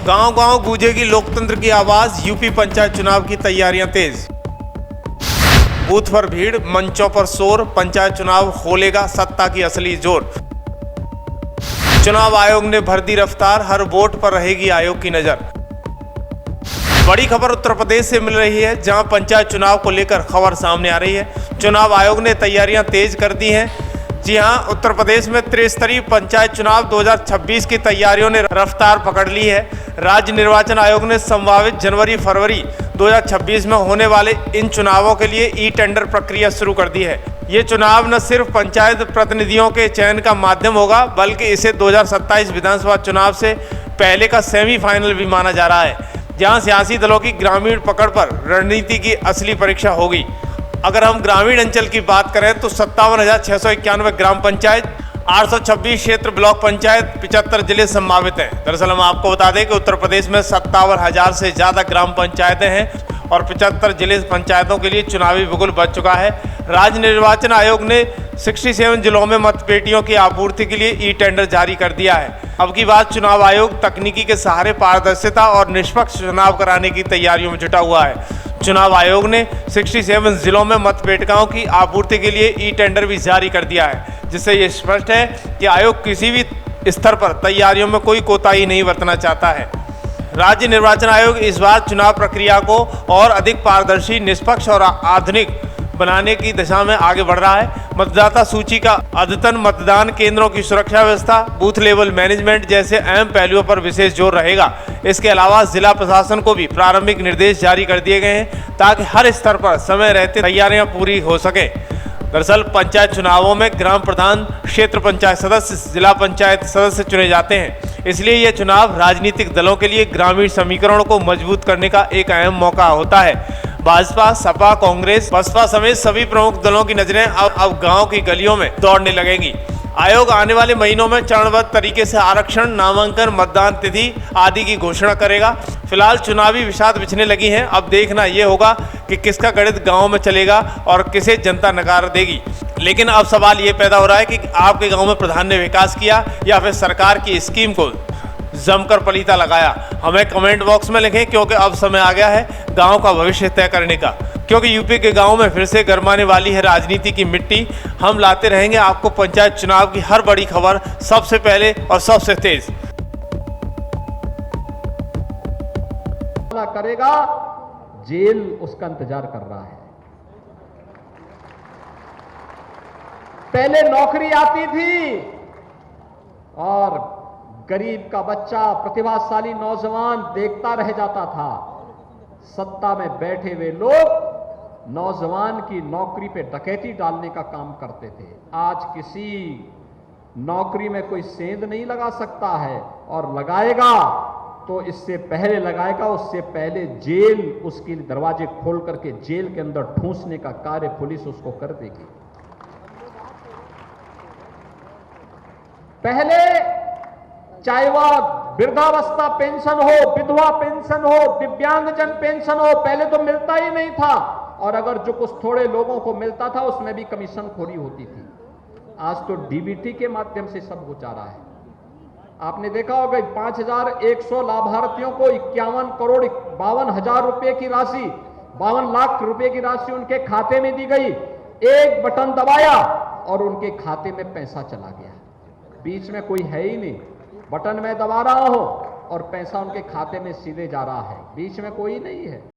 गांव-गांव गूंजेगी लोकतंत्र की आवाज। यूपी पंचायत चुनाव की तैयारियां तेज। बूथ पर भीड़, मंचों पर शोर। पंचायत चुनाव खोलेगा सत्ता की असली जोर। चुनाव आयोग ने भर दी रफ्तार, हर वोट पर रहेगी आयोग की नजर। बड़ी खबर उत्तर प्रदेश से मिल रही है, जहां पंचायत चुनाव को लेकर खबर सामने आ रही है। चुनाव आयोग ने तैयारियां तेज कर दी हैं। जी हां, उत्तर प्रदेश में त्रिस्तरीय पंचायत चुनाव 2026 की तैयारियों ने रफ्तार पकड़ ली है। राज्य निर्वाचन आयोग ने संभावित जनवरी-फरवरी 2026 में होने वाले इन चुनावों के लिए ई टेंडर प्रक्रिया शुरू कर दी है। ये चुनाव न सिर्फ पंचायत प्रतिनिधियों के चयन का माध्यम होगा, बल्कि इसे 2027 विधानसभा चुनाव से पहले का सेमीफाइनल भी माना जा रहा है, जहां सियासी दलों की ग्रामीण पकड़ पर रणनीति की असली परीक्षा होगी। अगर हम ग्रामीण अंचल की बात करें तो 57,691 ग्राम पंचायत, 826 क्षेत्र ब्लॉक पंचायत, 75 जिले संभावित हैं। दरअसल हम आपको बता दें कि उत्तर प्रदेश में 57,000 से ज़्यादा ग्राम पंचायतें हैं और 75 जिले पंचायतों के लिए चुनावी बिगुल बज चुका है। राज्य निर्वाचन आयोग ने 67 जिलों में मतपेटियों की आपूर्ति के लिए ई टेंडर जारी कर दिया है। अब की बात चुनाव आयोग तकनीकी के सहारे पारदर्शिता और निष्पक्ष चुनाव कराने की तैयारियों में जुटा हुआ है। चुनाव आयोग ने 67 जिलों में मतपेटिकाओं की आपूर्ति के लिए ई टेंडर भी जारी कर दिया है, जिससे ये स्पष्ट है कि आयोग किसी भी स्तर पर तैयारियों में कोई कोताही नहीं बरतना चाहता है। राज्य निर्वाचन आयोग इस बार चुनाव प्रक्रिया को और अधिक पारदर्शी, निष्पक्ष और आधुनिक बनाने की दिशा में आगे बढ़ रहा है। मतदाता सूची का अद्यतन, मतदान केंद्रों की सुरक्षा व्यवस्था, बूथ लेवल मैनेजमेंट जैसे अहम पहलुओं पर विशेष जोर रहेगा। इसके अलावा जिला प्रशासन को भी प्रारंभिक निर्देश जारी कर दिए गए हैं, ताकि हर स्तर पर समय रहते तैयारियां पूरी हो सके। दरअसल पंचायत चुनावों में ग्राम प्रधान, क्षेत्र पंचायत सदस्य, जिला पंचायत सदस्य चुने जाते हैं। इसलिए यह चुनाव राजनीतिक दलों के लिए ग्रामीण समीकरणों को मजबूत करने का एक अहम मौका होता है। भाजपा, सपा, कांग्रेस, बसपा समेत सभी प्रमुख दलों की नजरें अब गांव की गलियों में दौड़ने लगेंगी। आयोग आने वाले महीनों में चरणबद्ध तरीके से आरक्षण, नामांकन, मतदान तिथि आदि की घोषणा करेगा। फिलहाल चुनावी विषाद बिछने लगी हैं। अब देखना यह होगा कि किसका गणित गांव में चलेगा और किसे जनता नकार देगी। लेकिन अब सवाल ये पैदा हो रहा है कि आपके गांव में प्रधान ने विकास किया या फिर सरकार की स्कीम को जमकर पलीता लगाया। हमें कमेंट बॉक्स में लिखें, क्योंकि अब समय आ गया है गांव का भविष्य तय करने का। क्योंकि यूपी के गांव में फिर से गरमाने वाली है राजनीति की मिट्टी। हम लाते रहेंगे आपको पंचायत चुनाव की हर बड़ी खबर सबसे पहले और सबसे तेज। करेगा, जेल उसका इंतजार कर रहा है। पहले नौकरी आती थी और गरीब का बच्चा, प्रतिभाशाली नौजवान देखता रह जाता था। सत्ता में बैठे हुए लोग नौजवान की नौकरी पे डकैती डालने का काम करते थे। आज किसी नौकरी में कोई सेंध नहीं लगा सकता है, और लगाएगा तो इससे पहले लगाएगा, उससे पहले जेल, उसके दरवाजे खोल करके जेल के अंदर ठूंसने का कार्य पुलिस उसको कर देगी। पहले चाहे वह वृद्धावस्था पेंशन हो, विधवा पेंशन हो, दिव्यांगजन पेंशन हो, पहले तो मिलता ही नहीं था, और अगर जो कुछ थोड़े लोगों को मिलता था उसमें भी कमीशन खोरी होती थी। आज तो डीबीटी के माध्यम से सब हो जा रहा है। आपने देखा होगा 5,100 लाभार्थियों को 51 करोड़ 52 हजार रुपए की राशि, 52 लाख रुपए की राशि उनके खाते में दी गई। एक बटन दबाया और उनके खाते में पैसा चला गया। बीच में कोई है ही नहीं। बटन मैं दबा रहा हूं और पैसा उनके खाते में सीधे जा रहा है, बीच में कोई नहीं है।